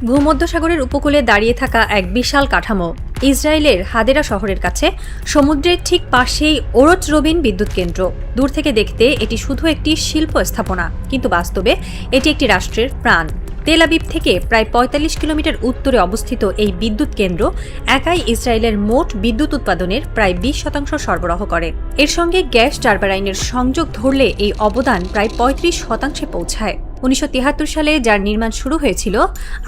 ভূমধ্যসাগরের উপকূলে দাঁড়িয়ে থাকা এক বিশাল কাঠামো ইসরায়েলের হাদেরা শহরের কাছে সমুদ্রের ঠিক পাশেই ওরচ রবিন বিদ্যুৎ কেন্দ্র। দূর থেকে দেখতে এটি শুধু একটি শিল্প স্থাপনা, কিন্তু বাস্তবে এটি একটি রাষ্ট্রের প্রাণ। তেল আবিব থেকে প্রায় ৪৫ কিলোমিটার উত্তরে অবস্থিত এই বিদ্যুৎ কেন্দ্র একাই ইসরায়েলের মোট বিদ্যুৎ উৎপাদনের প্রায় ২০% সরবরাহ করে। এর সঙ্গে গ্যাস টারবাইনের সংযোগ ধরলে এই অবদান প্রায় ৩৫% পৌঁছায়। ১৯৭৩ সালে যার নির্মাণ শুরু হয়েছিল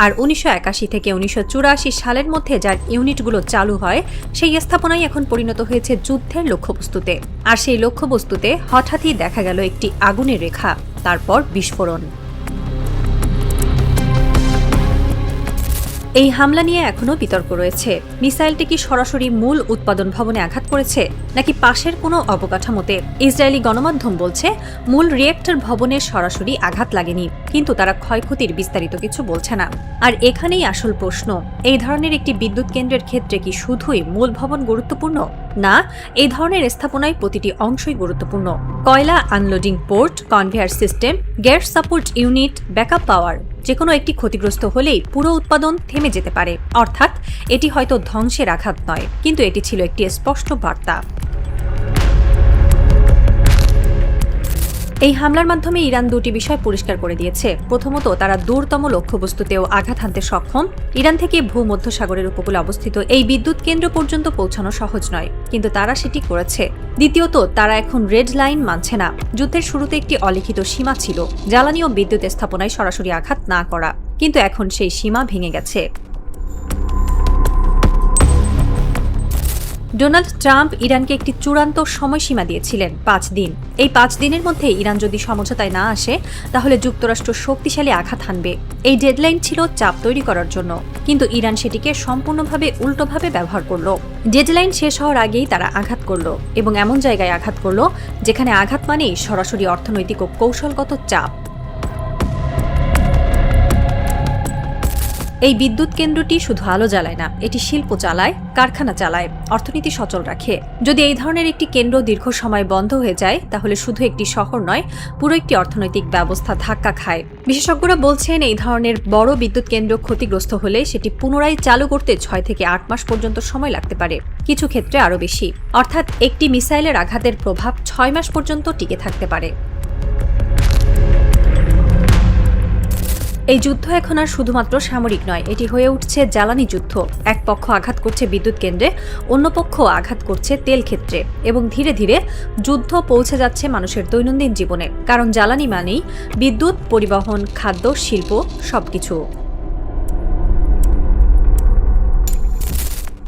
আর ১৯৮১ থেকে ১৯৮৪ সালের মধ্যে যার ইউনিটগুলো চালু হয়, সেই স্থাপনাই এখন পরিণত হয়েছে যুদ্ধের লক্ষ্যবস্তুতে। আর সেই লক্ষ্যবস্তুতে হঠাৎই দেখা গেল একটি আগুনের রেখা, তারপর বিস্ফোরণ। এই হামলা নিয়ে এখনও বিতর্ক রয়েছে। মিসাইলটি কি সরাসরি মূল উৎপাদন ভবনে আঘাত করেছে নাকি পাশের কোনো অবকাঠামোতে? ইসরায়েলি গণমাধ্যম বলছে মূল রিয়েক্টর ভবনে সরাসরি আঘাত লাগেনি, কিন্তু তারা ক্ষয়ক্ষতির বিস্তারিত কিছু বলছে না। আর এখানেই আসল প্রশ্ন, এই ধরনের একটি বিদ্যুৎ কেন্দ্রের ক্ষেত্রে কি শুধুই মূল ভবন গুরুত্বপূর্ণ? না, এই ধরনের স্থাপনায় প্রতিটি অংশই গুরুত্বপূর্ণ। কয়লা unloading port, conveyor system, gas support unit, backup power, যেকোনো একটি ক্ষতিগ্রস্ত হলেই পুরো উৎপাদন থেমে যেতে পারে। অর্থাৎ এটি হয়তো ধ্বংসের আঘাত নয়, কিন্তু এটি ছিল একটি স্পষ্ট বার্তা। এই হামলার মাধ্যমে ইরান দুটি বিষয় পরিষ্কার করে দিয়েছে। প্রথমত, তারা দূরতম লক্ষ্যবস্তুতেও আঘাত হানতে সক্ষম। ইরান থেকে ভূমধ্যসাগরের উপকূলে অবস্থিত এই বিদ্যুৎ কেন্দ্র পর্যন্ত পৌঁছানো সহজ নয়, কিন্তু তারা সেটি করেছে। দ্বিতীয়ত, তারা এখন রেড লাইন মানছে না। যুদ্ধের শুরুতে একটি অলিখিত সীমা ছিল, জ্বালানি ও বিদ্যুৎ স্থাপনায় সরাসরি আঘাত না করা, কিন্তু এখন সেই সীমা ভেঙে গেছে। ডোনাল্ড ট্রাম্প ইরানকে একটি চূড়ান্ত সময়সীমা দিয়েছিলেন, ৫ দিন। এই ৫ দিনের মধ্যে ইরান যদি সমঝোতায় না আসে, তাহলে যুক্তরাষ্ট্র শক্তিশালী আঘাত হানবে। এই ডেডলাইন ছিল চাপ তৈরি করার জন্য, কিন্তু ইরান সেটিকে সম্পূর্ণভাবে উল্টোভাবে ব্যবহার করল। ডেডলাইন শেষ হওয়ার আগেই তারা আঘাত করল, এবং এমন জায়গায় আঘাত করল যেখানে আঘাত মানেই সরাসরি অর্থনৈতিক ও কৌশলগত চাপ। এই বিদ্যুৎ কেন্দ্রটি শুধু আলো জ্বালায় না, এটি শিল্প চালায়, কারখানা চালায়, অর্থনীতি সচল রাখে। যদি এই ধরনের একটি কেন্দ্র দীর্ঘ সময় বন্ধ হয়ে যায়, তাহলে শুধু একটি শহর নয়, পুরো একটি অর্থনৈতিক ব্যবস্থা ধাক্কা খায়। বিশেষজ্ঞরা বলছেন এই ধরনের বড় বিদ্যুৎ কেন্দ্র ক্ষতিগ্রস্ত হলে সেটি পুনরায় চালু করতে ৬ থেকে ৮ মাস পর্যন্ত সময় লাগতে পারে, কিছু ক্ষেত্রে আরও বেশি। অর্থাৎ একটি মিসাইলের আঘাতের প্রভাব ৬ মাস পর্যন্ত টিকে থাকতে পারে। এই যুদ্ধ এখন আর শুধুমাত্র সামরিক নয়, এটি হয়ে উঠছে জ্বালানি যুদ্ধ। এক পক্ষ আঘাত করছে বিদ্যুৎ কেন্দ্রে, অন্য পক্ষ আঘাত করছে তেল ক্ষেত্রে, এবং ধীরে ধীরে যুদ্ধ পৌঁছে যাচ্ছে মানুষের দৈনন্দিন জীবনে। কারণ জ্বালানি মানেই বিদ্যুৎ, পরিবহন, খাদ্য, শিল্প, সবকিছু।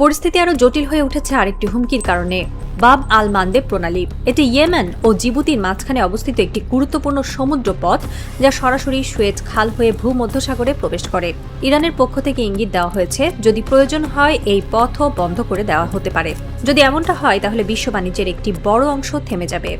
পরিস্থিতি আরও জটিল হয়ে উঠেছে আরেকটি হুমকির কারণে, বাব আল মান্দেব প্রণালী। এটি ইয়েমেন ও জিবুতির মাঝখানে অবস্থিত একটি গুরুত্বপূর্ণ সমুদ্র পথ, যা সরাসরি সুয়েজ খাল হয়ে ভূমধ্যসাগরে প্রবেশ করে। ইরানের পক্ষ থেকে ইঙ্গিত দেওয়া হয়েছে যদি প্রয়োজন হয় এই পথও বন্ধ করে দেওয়া হতে পারে। যদি এমনটা হয়, তাহলে বিশ্ব বাণিজ্যের একটি বড় অংশ থেমে যাবে।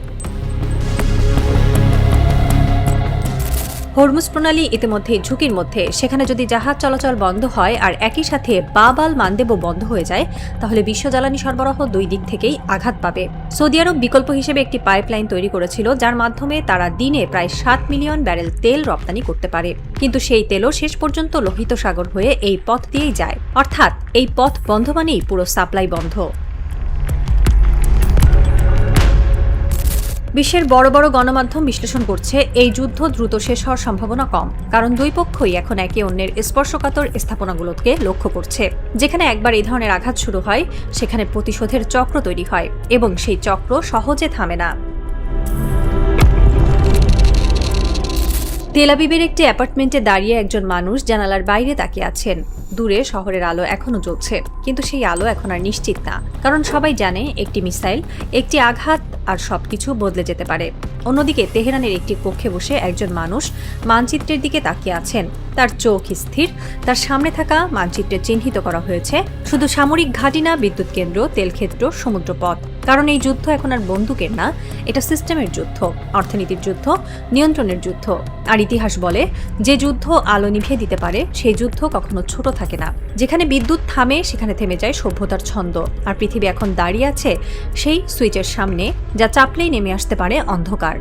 হরমুজ প্রণালী ইতিমধ্যেই ঝুঁকির মধ্যে। সেখানে যদি জাহাজ চলাচল বন্ধ হয় আর একই সাথে বাব আল মান্দেবও বন্ধ হয়ে যায়, তাহলে বিশ্ব জ্বালানি সরবরাহ দুই দিক থেকেই আঘাত পাবে। সৌদি আরব বিকল্প হিসেবে একটি পাইপলাইন তৈরি করেছিল, যার মাধ্যমে তারা দিনে প্রায় ৭ মিলিয়ন ব্যারেল তেল রপ্তানি করতে পারে। কিন্তু সেই তেলও শেষ পর্যন্ত লোহিত সাগর হয়ে এই পথ দিয়েই যায়। অর্থাৎ এই পথ বন্ধ মানেই পুরো সাপ্লাই বন্ধ। বিশ্বের বড় বড় গণমাধ্যম বিশ্লেষণ করছে এই যুদ্ধ দ্রুত শেষ হওয়ার সম্ভাবনা কম, কারণ দুই পক্ষই এখন একে অন্যের স্পর্শকাতর স্থাপনাগুলোকে লক্ষ্য করছে। যেখানে একবার এই ধরনের আঘাত শুরু হয়, সেখানে প্রতিশোধের চক্র তৈরি হয়, এবং সেই চক্র সহজে থামে না। তেল আবিবের একটি অ্যাপার্টমেন্টে দাঁড়িয়ে একজন মানুষ জানালার বাইরে তাকিয়ে আছেন। দূরে শহরের আলো এখনো জ্বলছে, কিন্তু সেই আলো এখন আর নিশ্চিত না, কারণ সবাই জানে একটি মিসাইল, একটি আঘাত আর সবকিছু বদলে যেতে পারে। অন্যদিকে তেহরানের একটি কক্ষে বসে একজন মানুষ মানচিত্রের দিকে তাকিয়ে আছেন। তার চোখ স্থির, তার সামনে থাকা মানচিত্রে চিহ্নিত করা হয়েছে শুধু সামরিক ঘাঁটি না, বিদ্যুৎ কেন্দ্র, তেলক্ষেত্র, সমুদ্রপথ। কারণ এই যুদ্ধ এখন আর বন্দুকের না, এটা সিস্টেমের যুদ্ধ, অর্থনীতির যুদ্ধ, নিয়ন্ত্রণের যুদ্ধ। আর ইতিহাস বলে, যে যুদ্ধ আলো নিভিয়ে দিতে পারে সেই যুদ্ধ কখনো ছোট থাকে না। যেখানে বিদ্যুৎ থামে, সেখানে থেমে যায় সভ্যতার ছন্দ। আর পৃথিবী এখন দাঁড়িয়ে আছে সেই সুইচের সামনে, যা চাপলেই নেমে আসতে পারে অন্ধকার।